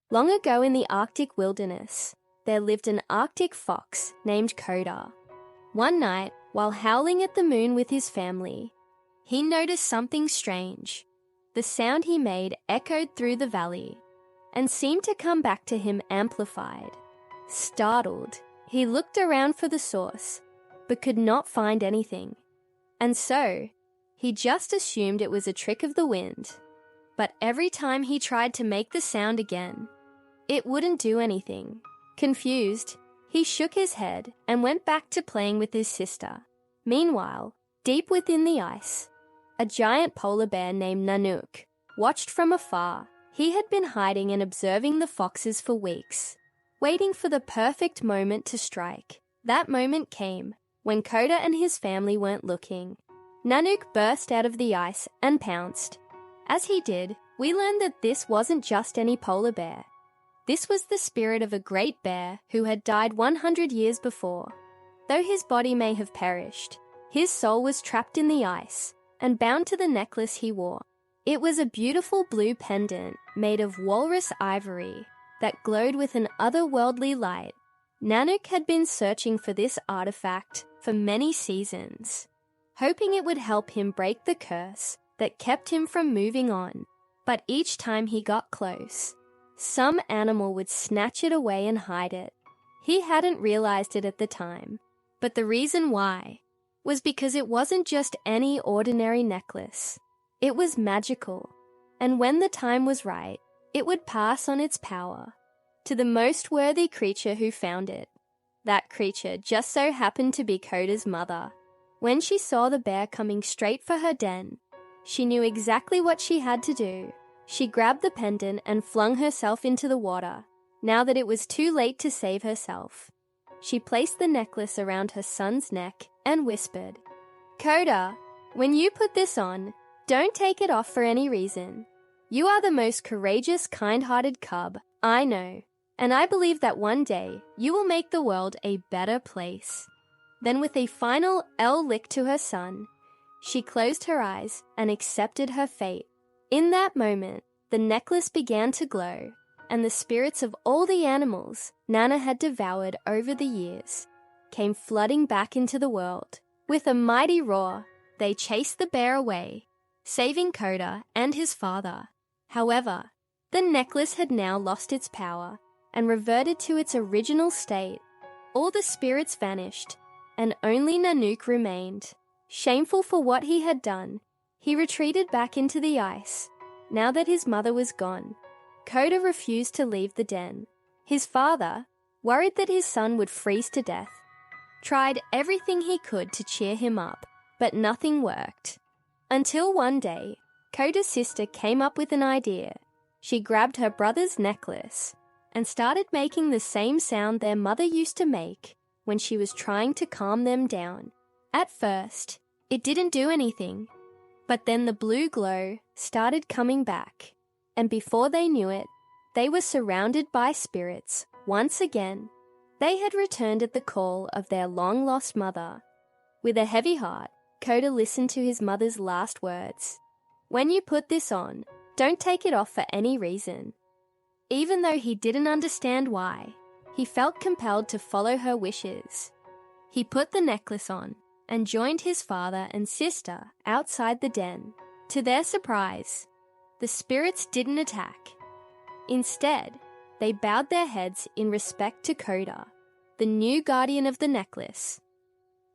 Long ago in the Arctic wilderness, there lived an Arctic fox named Koda. One night, while howling at the moon with his family, he noticed something strange. The sound he made echoed through the valley and seemed to come back to him amplified. Startled, he looked around for the source, but could not find anything. And so, he just assumed it was a trick of the wind. But every time he tried to make the sound again, it wouldn't do anything. Confused, he shook his head and went back to playing with his sister. Meanwhile, deep within the ice, a giant polar bear named Nanuq watched from afar. He had been hiding and observing the foxes for weeks, waiting for the perfect moment to strike. That moment came when Koda and his family weren't looking. Nanuq burst out of the ice and pounced. As he did, we learned that this wasn't just any polar bear. This was the spirit of a great bear who had died 100 years before. Though his body may have perished, his soul was trapped in the ice and bound to the necklace he wore. It was a beautiful blue pendant made of walrus ivory that glowed with an otherworldly light. Nanuq had been searching for this artifact for many seasons, hoping it would help him break the curse that kept him from moving on. But each time he got close, some animal would snatch it away and hide it. He hadn't realized it at the time, but the reason why was because it wasn't just any ordinary necklace. It was magical, and when the time was right, it would pass on its power to the most worthy creature who found it. That creature just so happened to be Koda's mother. When she saw the bear coming straight for her den, she knew exactly what she had to do. She grabbed the pendant and flung herself into the water. Now that it was too late to save herself, she placed the necklace around her son's neck and whispered, "Koda, when you put this on, don't take it off for any reason. You are the most courageous, kind-hearted cub I know, and I believe that one day you will make the world a better place." Then with a final lick to her son, she closed her eyes and accepted her fate. In that moment, the necklace began to glow, and the spirits of all the animals Nana had devoured over the years came flooding back into the world. With a mighty roar, they chased the bear away, saving Koda and his father. However, the necklace had now lost its power and reverted to its original state. All the spirits vanished, and only Nanuq remained. Shameful for what he had done, he retreated back into the ice. Now that his mother was gone, Koda refused to leave the den. His father, worried that his son would freeze to death, tried everything he could to cheer him up, but nothing worked. Until one day, Koda's sister came up with an idea. She grabbed her brother's necklace and started making the same sound their mother used to make when she was trying to calm them down. At first, it didn't do anything, but then the blue glow started coming back, and before they knew it, they were surrounded by spirits once again. They had returned at the call of their long-lost mother. With a heavy heart, Koda listened to his mother's last words. "When you put this on, don't take it off for any reason." Even though he didn't understand why, he felt compelled to follow her wishes. He put the necklace on and joined his father and sister outside the den. To their surprise, the spirits didn't attack. Instead, they bowed their heads in respect to Koda, the new guardian of the necklace.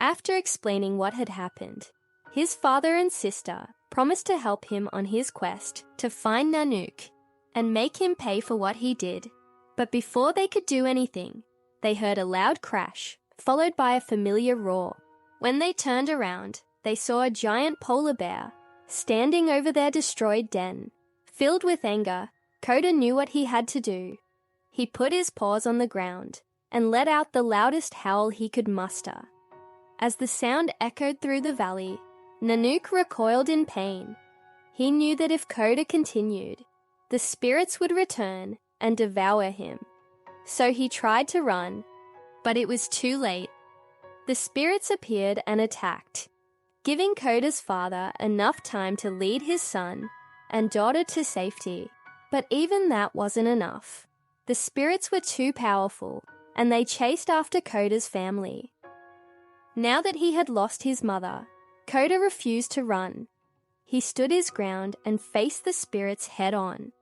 After explaining what had happened, his father and sister promised to help him on his quest to find Nanuq and make him pay for what he did. But before they could do anything, they heard a loud crash, followed by a familiar roar. When they turned around, they saw a giant polar bear standing over their destroyed den. Filled with anger, Koda knew what he had to do. He put his paws on the ground and let out the loudest howl he could muster. As the sound echoed through the valley, Nanuq recoiled in pain. He knew that if Koda continued, the spirits would return and devour him. So he tried to run, but it was too late. The spirits appeared and attacked, giving Koda's father enough time to lead his son and daughter to safety. But even that wasn't enough. The spirits were too powerful, and they chased after Koda's family. Now that he had lost his mother, Koda refused to run. He stood his ground and faced the spirits head-on.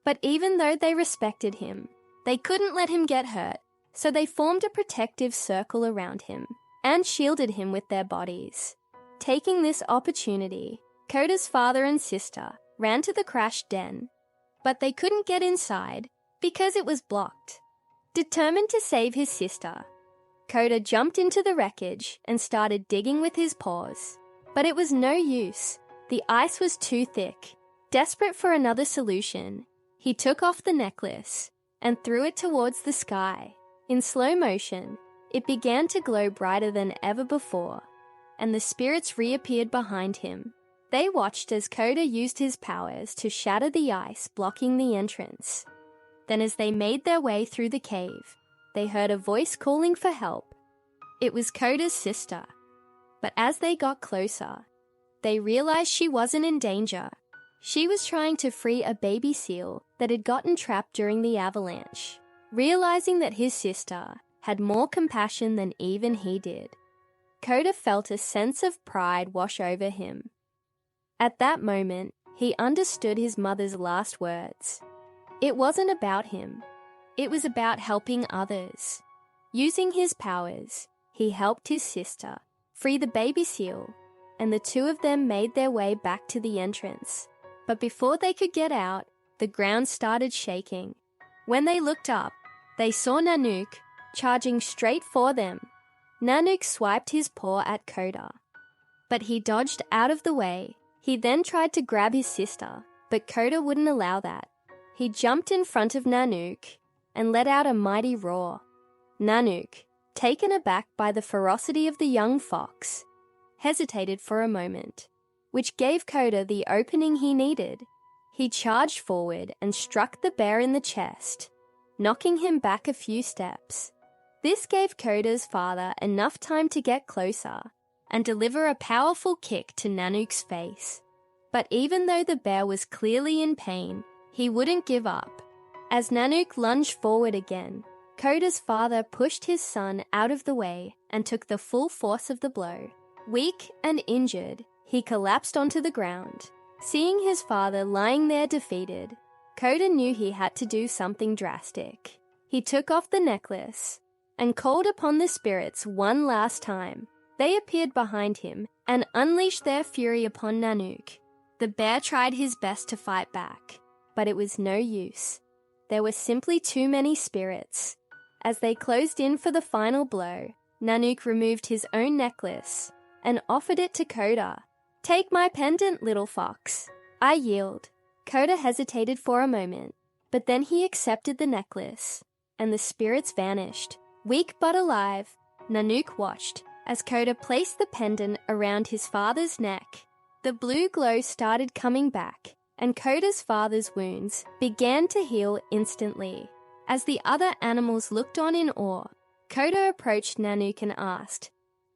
But even though they respected him, they couldn't let him get hurt, so they formed a protective circle around him and shielded him with their bodies. Taking this opportunity, Koda's father and sister ran to the crashed den, but they couldn't get inside because it was blocked. Determined to save his sister, Koda jumped into the wreckage and started digging with his paws. But it was no use. The ice was too thick. Desperate for another solution, he took off the necklace and threw it towards the sky. In slow motion, it began to glow brighter than ever before, and the spirits reappeared behind him. They watched as Koda used his powers to shatter the ice blocking the entrance. Then as they made their way through the cave, they heard a voice calling for help. It was Koda's sister. But as they got closer, they realized she wasn't in danger. She was trying to free a baby seal that had gotten trapped during the avalanche. Realizing that his sister had more compassion than even he did, Koda felt a sense of pride wash over him. At that moment, he understood his mother's last words. It wasn't about him. It was about helping others. Using his powers, he helped his sister free the baby seal, and the two of them made their way back to the entrance. But before they could get out, the ground started shaking. When they looked up, they saw Nanuq charging straight for them. Nanuq swiped his paw at Koda, but he dodged out of the way. He then tried to grab his sister, but Koda wouldn't allow that. He jumped in front of Nanuq and let out a mighty roar. Nanuq, taken aback by the ferocity of the young fox, hesitated for a moment, which gave Koda the opening he needed. He charged forward and struck the bear in the chest, knocking him back a few steps. This gave Koda's father enough time to get closer and deliver a powerful kick to Nanuq's face. But even though the bear was clearly in pain, he wouldn't give up. As Nanuq lunged forward again, Koda's father pushed his son out of the way and took the full force of the blow. Weak and injured, he collapsed onto the ground. Seeing his father lying there defeated, Koda knew he had to do something drastic. He took off the necklace and called upon the spirits one last time. They appeared behind him and unleashed their fury upon Nanuq. The bear tried his best to fight back, but it was no use. There were simply too many spirits. As they closed in for the final blow, Nanuq removed his own necklace and offered it to Koda. "Take my pendant, little fox." "I yield." Koda hesitated for a moment, but then he accepted the necklace, and the spirits vanished. Weak but alive, Nanuq watched as Koda placed the pendant around his father's neck. The blue glow started coming back, and Koda's father's wounds began to heal instantly. As the other animals looked on in awe, Koda approached Nanuq and asked,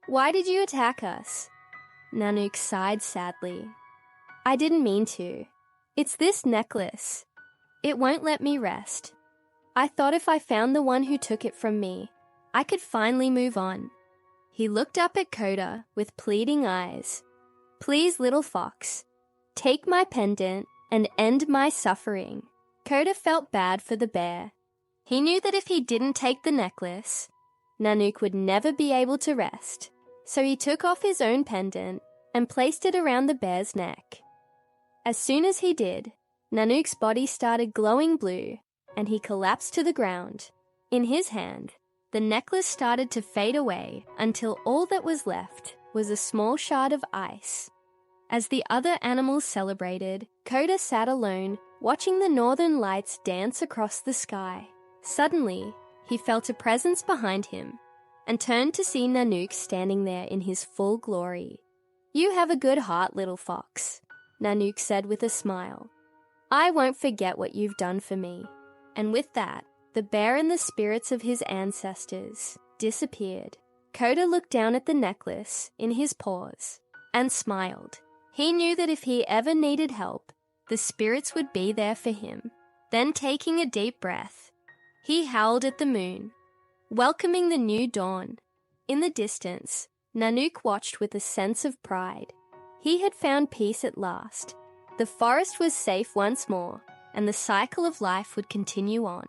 "Why did you attack us?" Nanuq sighed sadly. "I didn't mean to. It's this necklace. It won't let me rest. I thought if I found the one who took it from me, I could finally move on." He looked up at Koda with pleading eyes. "Please, little fox, take my pendant and end my suffering." Koda felt bad for the bear. He knew that if he didn't take the necklace, Nanuq would never be able to rest. So he took off his own pendant and placed it around the bear's neck. As soon as he did, Nanuq's body started glowing blue, and he collapsed to the ground. In his hand, the necklace started to fade away until all that was left was a small shard of ice. As the other animals celebrated, Koda sat alone, watching the northern lights dance across the sky. Suddenly, he felt a presence behind him and turned to see Nanuq standing there in his full glory. "You have a good heart, little fox," Nanuq said with a smile. "I won't forget what you've done for me." And with that, the bear and the spirits of his ancestors disappeared. Koda looked down at the necklace in his paws and smiled. He knew that if he ever needed help, the spirits would be there for him. Then taking a deep breath, He howled at the moon, welcoming the new dawn. In the distance, Nanuq watched with a sense of pride. He had found peace at last. The forest was safe once more, and the cycle of life would continue on.